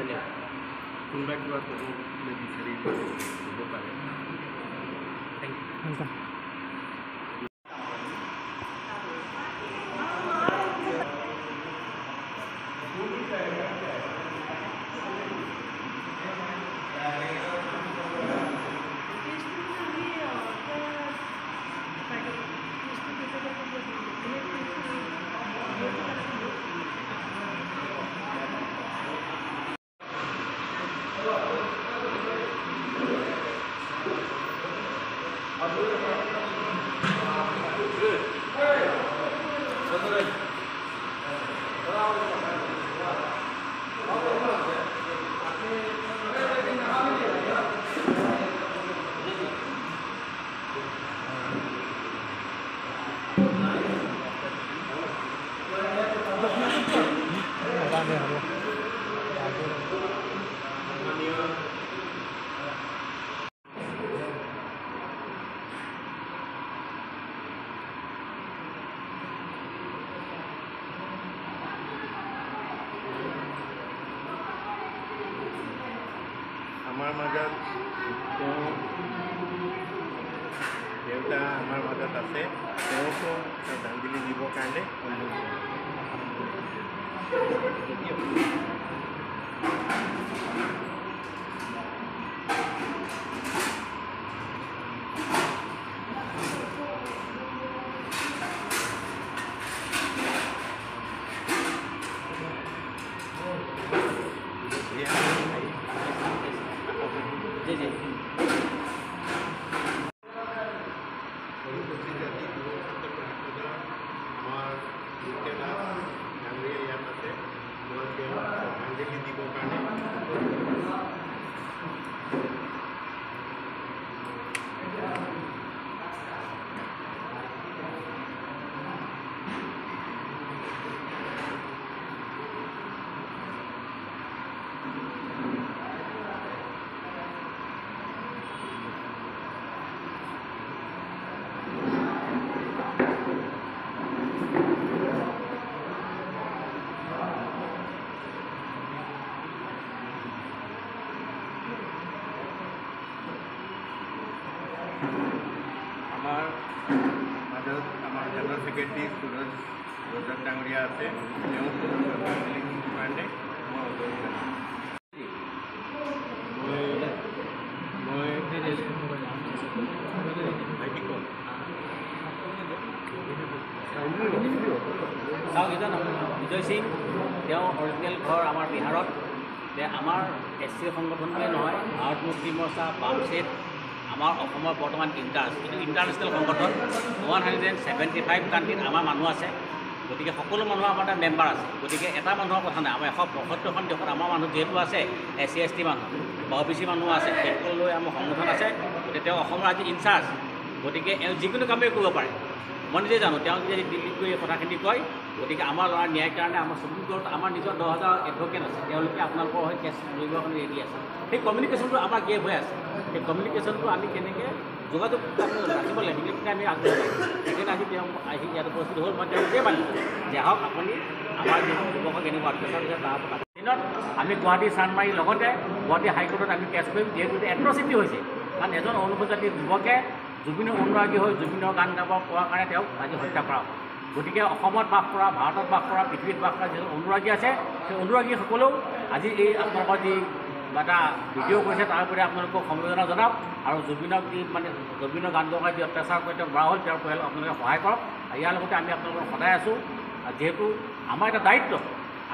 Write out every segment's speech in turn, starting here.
ধন্যবাদ কোনোবা কিবা ক'ব বিচাৰি ক'ব পাৰে থেংক ইউ আমাৰ মাজত দেউতা আমাৰ মাজত আছে তেওঁকো শ্ৰদ্ধাঞ্জলি দিবৰ কাৰণে আমাৰ মাজত আমাৰ জেনেৰেল ছেক্ৰেটাৰী সুৰজ ৰজন ডাঙৰীয়া আছে তেওঁক শ্ৰদ্ধাঞ্জলি দিবৰ কাৰণে মই অনুৰোধ জনাইছোঁ ভাইটি ক'ত চাওক এইজন বিজয় সিং তেওঁ অৰিজিনেল ঘৰ আমাৰ বিহাৰত আমাৰ SC সংগঠন বুলিয়ে নহয় ভাৰত মুক্তি মৰ্চা বামছেট আমাৰ অসমৰ বৰ্তমান ইণ্টাৰ্ছ এইটো ইণ্টাৰনেশ্যনেল সংগঠন 175 কাণ্ট্ৰিত আমাৰ মানুহ আছে গতিকে সকলো মানুহৰ আমাৰ তাত মেম্বাৰ আছে গতিকে এটা মানুহৰ কথা নাই আমাৰ 175খন দেশত আমাৰ মানুহ যিহেতু আছে SC ST মানুহ বা OBC মানুহ আছে সেইসকল লৈ আমাৰ সংগঠন আছে গতিকে তেওঁ অসমৰ আজি ইনচাৰ্জ গতিকে এওঁ যিকোনো কামেই কৰিব পাৰে মই নিজে জানো তেওঁ যদি দিল্লীত গৈ এই কথাখিনি কয় গতিকে আমাৰ ল'ৰা ন্যায়ৰ কাৰণে আমাৰ সুপ্ৰিম কোৰ্টত আমাৰ নিজৰ 10,000 এডভকেট আছে তেওঁলোকে আপোনালোকৰ হৈ কেছ কৰিবৰ কাৰণে ৰেডি আছে সেই কমিউনিকেশ্যনটো আমাৰ গেপ হৈ আছে সেই কমিউনিকেশ্যনটো আমি কেনেকৈ যোগাযোগ ৰাখিব লাগিব সেইখিনি আমি আগবঢ়াব লাগিব সেইকাৰণে আজি তেওঁ আহি ইয়াত উপস্থিত হ'ল মই তেওঁক নিজেই মানিছোঁ যে আহক আপুনি আমাৰ যিবোৰ যুৱকক এনেকুৱা অত্যাচাৰ দিছে তাৰ ওপৰত দিনত আমি গুৱাহাটী চানমাৰীৰ লগতে গুৱাহাটী হাইকোৰ্টত আমি কেছ কৰিম যিহেতু এট্ৰচিটি হৈছে কাৰণ এজন অনুপজাতি যুৱকে জুবিনৰ অনুৰাগী হৈ জুবিনৰ গান গাব পোৱাৰ কাৰণে তেওঁক আজি হত্যা কৰা হ'ল গতিকে অসমত বাস কৰা ভাৰতত বাস কৰা পৃথিৱীত বাস কৰা যিজন অনুৰাগী আছে সেই অনুৰাগীসকলেও আজি এই আপোনালোকৰ যি এটা ভিডিঅ' কৰিছে তাৰ প্ৰতি আপোনালোকক সমবেদনা জনাওক আৰু জুবিনক যি মানে জুবিনৰ গান গাই যি অত্যাচাৰ কৰি তেওঁ মৰা হ'ল তেওঁৰ পৰিয়ালক আপোনালোকে সহায় কৰক ইয়াৰ লগতে আমি আপোনালোকৰ সদায় আছোঁ যিহেতু আমাৰ এটা দায়িত্ব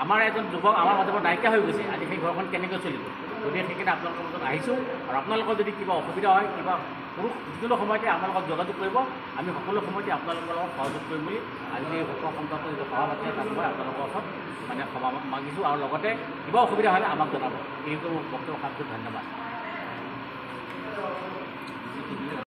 আমাৰ এজন যুৱক আমাৰ মাজৰ পৰা নাইকিয়া হৈ গৈছে আজি সেই ঘৰখন কেনেকৈ চলিব গতিকে সেইকাৰণে আপোনালোকৰ মাজত আহিছোঁ আৰু আপোনালোকৰ যদি কিবা অসুবিধা হয় কিবা পুৰুষ যিকোনো সময়তে আমাৰ লগত যোগাযোগ কৰিব আমি সকলো সময়তে আপোনালোকৰ লগত সহযোগ কৰিম বুলি আজি এই ভোটৰ সন্তানৰ যিটো সভাপাতি তাত মই আপোনালোকৰ ওচৰত মানে ক্ষমা মাগিছোঁ আৰু লগতে কিবা অসুবিধা হ'লে আমাক জনাব এইটো মোৰ বক্তব্য ধন্যবাদ